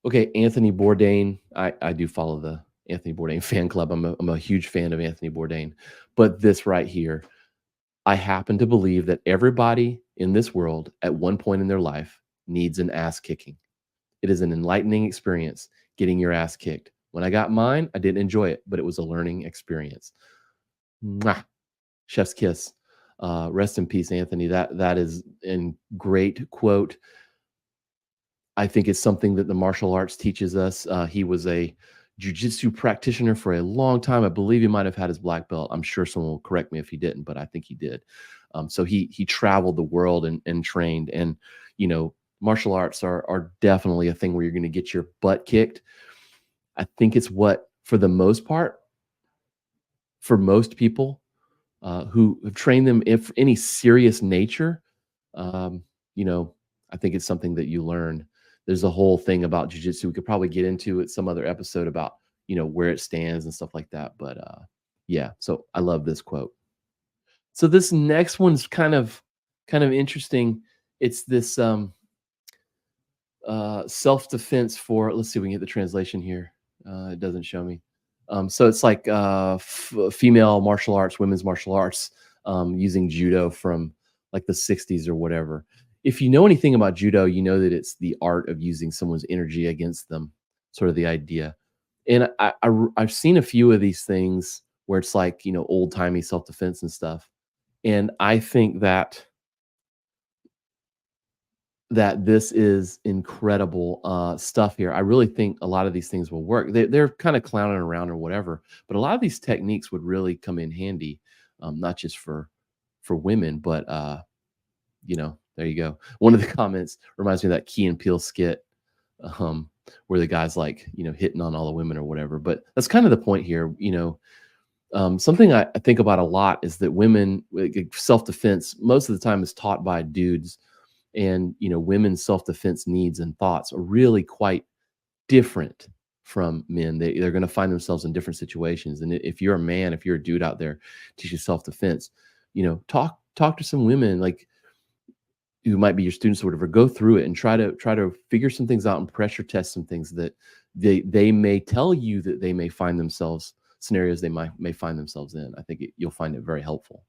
Okay, Anthony Bourdain. I do follow the Anthony Bourdain fan club. I'm a huge fan of Anthony Bourdain. But this right here, I happen to believe that everybody in this world at one point in their life needs an ass kicking. It is an enlightening experience getting your ass kicked. When I got mine, I didn't enjoy it, but it was a learning experience. Mwah! Chef's kiss. Rest in peace, Anthony. That is a great quote. I think it's something that the martial arts teaches us. He was a jujitsu practitioner for a long time. I believe he might have had his black belt. I'm sure someone will correct me if he didn't, but I think he did. So he traveled the world and trained. And martial arts are definitely a thing where you're going to get your butt kicked. I think it's what, for the most part, for most people who have trained them, if any serious nature, um, you know, I think it's something that you learn. There's a whole thing about jujitsu we could probably get into at some other episode about, where it stands and stuff like that. But yeah, so I love this quote. So this next one's kind of interesting. It's this self-defense for, let's see if we can get the translation here. It doesn't show me. So it's like female martial arts, women's martial arts, using judo from like the 60s or whatever. If you know anything about judo, you know that it's the art of using someone's energy against them, sort of the idea. And I've seen a few of these things where it's like, old timey self defense and stuff. And I think that this is incredible stuff here. I really think a lot of these things will work. They're kind of clowning around or whatever, but a lot of these techniques would really come in handy, not just for women, but there you go. One of the comments reminds me of that Key and Peele skit, where the guy's like, hitting on all the women or whatever. But that's kind of the point here. Something I think about a lot is that women self defense most of the time is taught by dudes, and women's self-defense needs and thoughts are really quite different from men. They're going to find themselves in different situations, and if you're a man, if you're a dude out there teaching self-defense, talk to some women like who might be your students or whatever. Go through it and try to figure some things out and pressure test some things that they may tell you that they may find themselves, scenarios they may find themselves in. I think you'll find it very helpful.